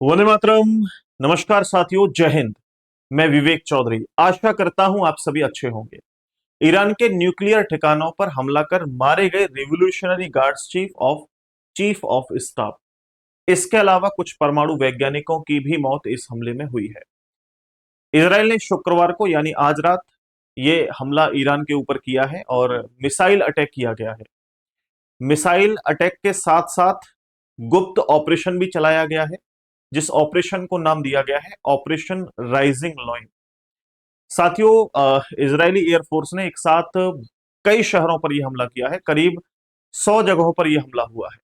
वंदे मातरम। नमस्कार साथियों, जय हिंद। मैं विवेक चौधरी आशा करता हूं आप सभी अच्छे होंगे। ईरान के न्यूक्लियर ठिकानों पर हमला कर मारे गए revolutionary guards chief of staff, इसके अलावा कुछ परमाणु वैज्ञानिकों की भी मौत इस हमले में हुई है। इसराइल ने शुक्रवार को यानी आज रात ये हमला ईरान के ऊपर किया है और मिसाइल अटैक किया गया है। मिसाइल अटैक के साथ साथ गुप्त ऑपरेशन भी चलाया गया है, जिस ऑपरेशन को नाम दिया गया है ऑपरेशन राइजिंग लॉइन। साथियों, इजरायली एयरफोर्स ने एक साथ कई शहरों पर यह हमला किया है। करीब 100 जगहों पर यह हमला हुआ है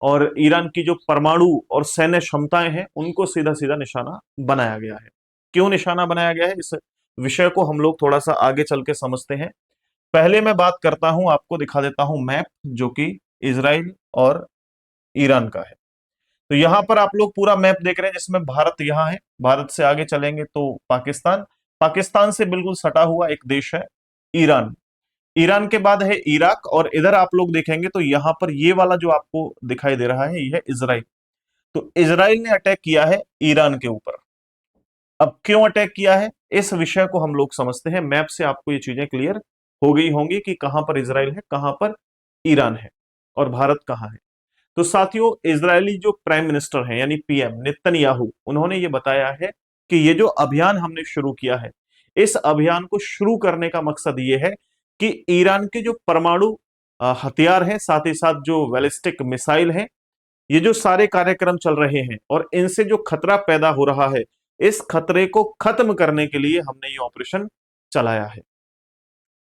और ईरान की जो परमाणु और सैन्य क्षमताएं हैं उनको सीधा सीधा निशाना बनाया गया है। क्यों निशाना बनाया गया है, इस विषय को हम लोग थोड़ा सा आगे चल के समझते हैं। पहले मैं बात करता हूं, आपको दिखा देता हूं मैप जो कि इजराइल और ईरान का है। तो यहां पर आप लोग पूरा मैप देख रहे हैं जिसमें भारत यहां है। भारत से आगे चलेंगे तो पाकिस्तान, पाकिस्तान से बिल्कुल सटा हुआ एक देश है ईरान। ईरान के बाद है इराक और इधर आप लोग देखेंगे तो यहां पर ये वाला जो आपको दिखाई दे रहा है ये है इजराइल। तो इजराइल ने अटैक किया है ईरान के ऊपर। अब क्यों अटैक किया है, इस विषय को हम लोग समझते हैं। मैप से आपको ये चीजें क्लियर हो गई होंगी कि कहां पर इजराइल है, कहां पर ईरान है और भारत कहां है। तो साथियों, इजरायली जो प्राइम मिनिस्टर हैं यानी पीएम नेतन्याहू, उन्होंने ये बताया है कि ये जो अभियान हमने शुरू किया है, इस अभियान को शुरू करने का मकसद ये है कि ईरान के जो परमाणु हथियार हैं, साथ ही साथ जो बैलिस्टिक मिसाइल हैं, ये जो सारे कार्यक्रम चल रहे हैं और इनसे जो खतरा पैदा हो रहा है, इस खतरे को खत्म करने के लिए हमने ये ऑपरेशन चलाया है।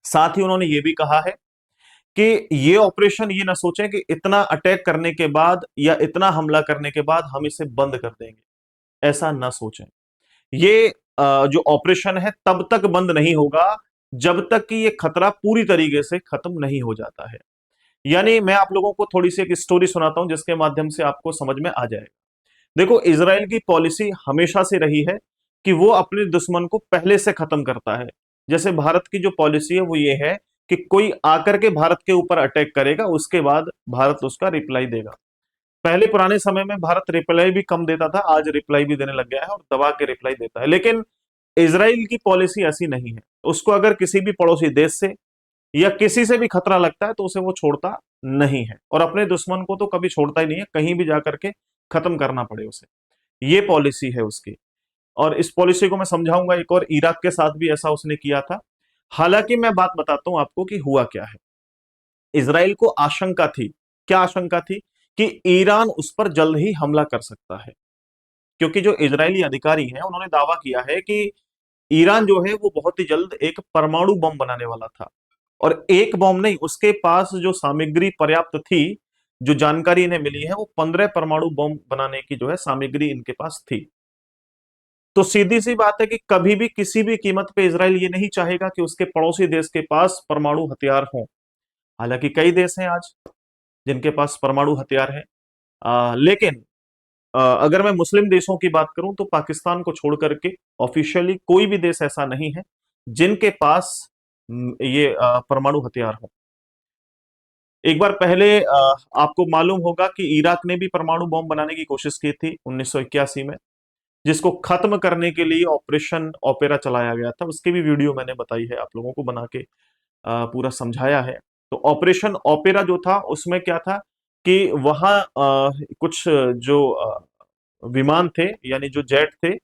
साथ ही उन्होंने ये भी कहा है कि ये ऑपरेशन, ये ना सोचें कि इतना अटैक करने के बाद या इतना हमला करने के बाद हम इसे बंद कर देंगे, ऐसा ना सोचें। ये जो ऑपरेशन है तब तक बंद नहीं होगा जब तक कि ये खतरा पूरी तरीके से खत्म नहीं हो जाता है। यानी मैं आप लोगों को थोड़ी सी एक स्टोरी सुनाता हूं जिसके माध्यम से आपको समझ में आ जाएगा। देखो, इसराइल की पॉलिसी हमेशा से रही है कि वो अपने दुश्मन को पहले से खत्म करता है। जैसे भारत की जो पॉलिसी है वो ये है कि कोई आकर के भारत के ऊपर अटैक करेगा, उसके बाद भारत उसका रिप्लाई देगा। पहले पुराने समय में भारत रिप्लाई भी कम देता था, आज रिप्लाई भी देने लग गया है और दबा के रिप्लाई देता है। लेकिन इसराइल की पॉलिसी ऐसी नहीं है। उसको अगर किसी भी पड़ोसी देश से या किसी से भी खतरा लगता है तो उसे वो छोड़ता नहीं है और अपने दुश्मन को तो कभी छोड़ता ही नहीं है, कहीं भी जाकर के खत्म करना पड़े उसे। ये पॉलिसी है उसकी और इस पॉलिसी को मैं समझाऊंगा। एक और इराक के साथ भी ऐसा उसने किया था। हालांकि मैं बात बताता हूं आपको कि हुआ क्या है। इसराइल को आशंका थी, क्या आशंका थी, कि ईरान उस पर जल्द ही हमला कर सकता है। क्योंकि जो इजरायली अधिकारी हैं उन्होंने दावा किया है कि ईरान जो है वो बहुत ही जल्द एक परमाणु बम बनाने वाला था। और एक बम नहीं, उसके पास जो सामग्री पर्याप्त थी, जो जानकारी इन्हें मिली है, वो 15 परमाणु बम बनाने की जो है सामग्री इनके पास थी। तो सीधी सी बात है कि कभी भी किसी भी कीमत पे इसराइल ये नहीं चाहेगा कि उसके पड़ोसी देश के पास परमाणु हथियार हों। हालांकि कई देश हैं आज जिनके पास परमाणु हथियार है। लेकिन अगर मैं मुस्लिम देशों की बात करूं तो पाकिस्तान को छोड़ करके ऑफिशियली कोई भी देश ऐसा नहीं है जिनके पास ये परमाणु हथियार हो। एक बार पहले आपको मालूम होगा कि इराक ने भी परमाणु बम बनाने की कोशिश की थी 1981 में, जिसको खत्म करने के लिए ऑपरेशन ओपेरा चलाया गया था। उसकी भी वीडियो मैंने बताई है, आप लोगों को बना के पूरा समझाया है। तो ऑपरेशन ओपेरा जो था उसमें क्या था कि वहां कुछ जो विमान थे यानी जो जेट थे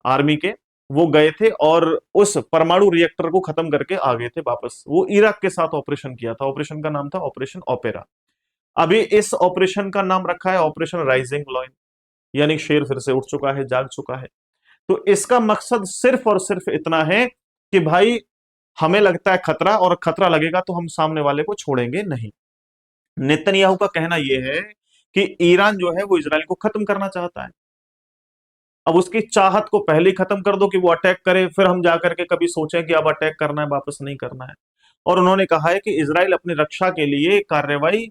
आर्मी के, वो गए थे और उस परमाणु रिएक्टर को खत्म करके आ गए थे वापस। वो इराक के साथ ऑपरेशन किया था। ऑपरेशन का नाम था ऑपरेशन ओपेरा। अभी इस ऑपरेशन का नाम रखा है ऑपरेशन राइजिंग लॉइन, यानी शेर फिर से उठ चुका है, जाग चुका है। तो इसका मकसद सिर्फ और सिर्फ इतना है कि भाई हमें लगता है खतरा, और खतरा लगेगा तो हम सामने वाले को छोड़ेंगे नहीं। नेतन्याहू का कहना यह है कि ईरान जो है वो इसराइल को खत्म करना चाहता है। अब उसकी चाहत को पहले ही खत्म कर दो कि वो अटैक करे, फिर हम जाकर के कभी सोचें कि अब अटैक करना है, वापस नहीं करना है। और उन्होंने कहा है कि इसराइल अपनी रक्षा के लिए कार्रवाई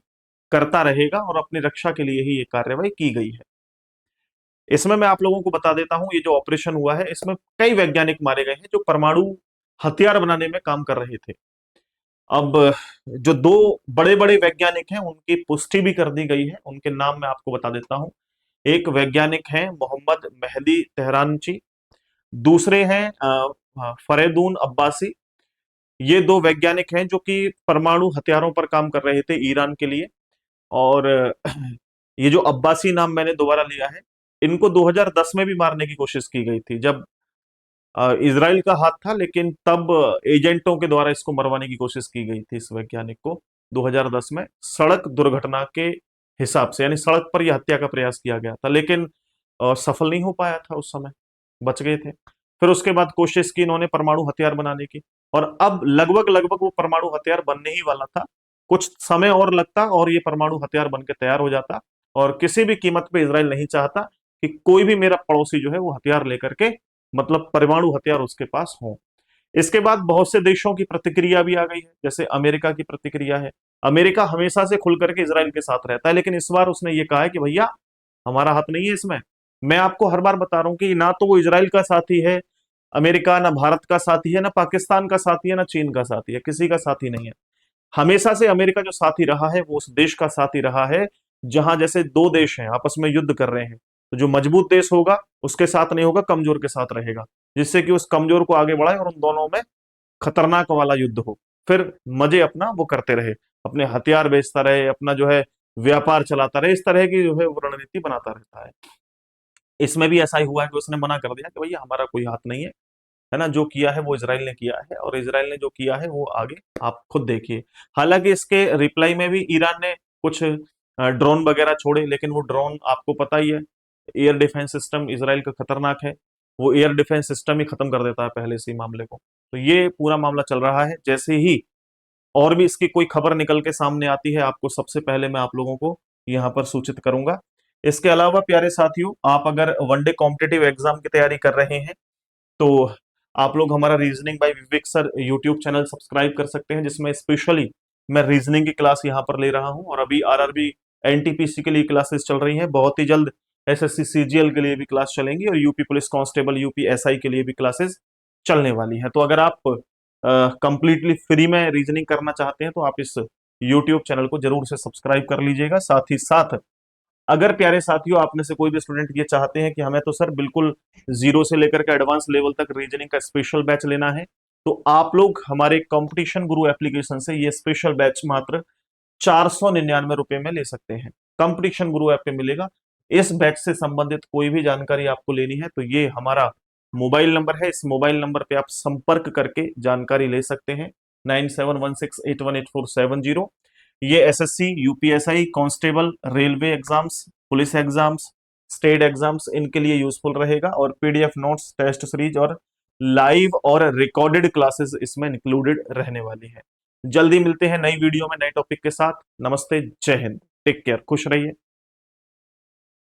करता रहेगा और अपनी रक्षा के लिए ही ये कार्रवाई की गई है। इसमें मैं आप लोगों को बता देता हूं, ये जो ऑपरेशन हुआ है इसमें कई वैज्ञानिक मारे गए हैं जो परमाणु हथियार बनाने में काम कर रहे थे। अब जो दो बड़े बड़े वैज्ञानिक हैं उनकी पुष्टि भी कर दी गई है, उनके नाम मैं आपको बता देता हूं। एक वैज्ञानिक हैं मोहम्मद मेहदी तेहरानची, दूसरे हैं फरेदून अब्बासी। ये दो वैज्ञानिक हैं जो कि परमाणु हथियारों पर काम कर रहे थे ईरान के लिए। और ये जो अब्बासी नाम मैंने दोबारा लिया है, इनको 2010 में भी मारने की कोशिश की गई थी, जब इजराइल का हाथ था, लेकिन तब एजेंटों के द्वारा इसको मरवाने की कोशिश की गई थी, इस वैज्ञानिक को 2010 में सड़क दुर्घटना के हिसाब से, यानी सड़क पर यह हत्या का प्रयास किया गया था, लेकिन सफल नहीं हो पाया था उस समय, बच गए थे। फिर उसके बाद कोशिश की इन्होंने परमाणु हथियार बनाने की, और अब लगभग लगभग वो परमाणु हथियार बनने ही वाला था। कुछ समय और लगता और ये परमाणु हथियार बनकर तैयार हो जाता, और किसी भी कीमत पे इजराइल नहीं चाहता कि कोई भी मेरा पड़ोसी जो है वो हथियार लेकर के, मतलब परमाणु हथियार उसके पास हो। इसके बाद बहुत से देशों की प्रतिक्रिया भी आ गई है, जैसे अमेरिका की प्रतिक्रिया है। अमेरिका हमेशा से खुल करके इजराइल के साथ रहता है, लेकिन इस बार उसने ये कहा है कि भैया हमारा हाथ नहीं है इसमें। मैं आपको हर बार बता रहा हूं कि ना तो वो इजराइल का साथी है अमेरिका, ना भारत का साथी है, ना पाकिस्तान का साथी है, ना चीन का साथी है, किसी का साथी नहीं है। हमेशा से अमेरिका जो साथी रहा है वो उस देश का साथी रहा है जहां जैसे दो देश हैं आपस में युद्ध कर रहे हैं, तो जो मजबूत देश होगा उसके साथ नहीं होगा, कमजोर के साथ रहेगा, जिससे कि उस कमजोर को आगे बढ़ाए और उन दोनों में खतरनाक वाला युद्ध हो। फिर मजे अपना वो करते रहे, अपने हथियार बेचता रहे, अपना जो है व्यापार चलाता रहे, इस तरह की जो है वो रणनीति बनाता रहता है। इसमें भी ऐसा ही हुआ है कि उसने मना कर दिया कि भैया हमारा कोई हाथ नहीं है ना, जो किया है वो इसराइल ने किया है, और इसराइल ने जो किया है वो आगे आप खुद देखिए। हालांकि इसके रिप्लाई में भी ईरान ने कुछ ड्रोन वगैरह छोड़े, लेकिन वो ड्रोन आपको पता ही है, एयर डिफेंस सिस्टम इसराइल का खतरनाक है, वो एयर डिफेंस सिस्टम ही खत्म कर देता है पहले से ही मामले को। तो ये पूरा मामला चल रहा है। जैसे ही और भी इसकी कोई खबर निकल के सामने आती है, आपको सबसे पहले मैं आप लोगों को यहाँ पर सूचित करूंगा। इसके अलावा प्यारे साथियों, आप अगर वनडे कॉम्पिटेटिव एग्जाम की तैयारी कर रहे हैं, तो आप लोग हमारा रीजनिंग बाय विवेक सर यूट्यूब चैनल सब्सक्राइब कर सकते हैं, जिसमें स्पेशली मैं रीजनिंग की क्लास यहाँ पर ले रहा हूँ, और अभी आरआरबी एनटीपीसी के लिए क्लासेस चल रही हैं। बहुत ही जल्द एसएससी सीजीएल के लिए भी क्लास चलेंगी, और UP police constable, UP SI के लिए भी क्लासेस चलने वाली हैं। तो अगर आप कंप्लीटली फ्री में रीजनिंग करना चाहते हैं, तो आप इस यूट्यूब चैनल को जरूर से सब्सक्राइब कर लीजिएगा। साथ ही साथ अगर प्यारे साथियों आप में से कोई भी स्टूडेंट ये चाहते हैं कि हमें तो सर बिल्कुल जीरो से लेकर के एडवांस लेवल तक रीजनिंग का स्पेशल बैच लेना है, तो आप लोग हमारे कंपटीशन गुरु एप्लीकेशन से ये स्पेशल बैच मात्र 499 रुपए में ले सकते हैं। कंपटीशन गुरु ऐप पे मिलेगा। इस बैच से संबंधित कोई भी जानकारी आपको लेनी है तो ये हमारा मोबाइल नंबर है, इस मोबाइल नंबर पे आप संपर्क करके जानकारी ले सकते हैं, 9716818470। ये SSC, UPSI, constable, railway exams, police exams, state exams, इनके लिए यूजफुल रहेगा। और पीडीएफ नोट्स, टेस्ट सीरीज और लाइव और रिकॉर्डेड क्लासेस इसमें इंक्लूडेड रहने वाली है। जल्दी मिलते हैं नई वीडियो में नए टॉपिक के साथ। नमस्ते, जय हिंद, टेक केयर, खुश रहिए।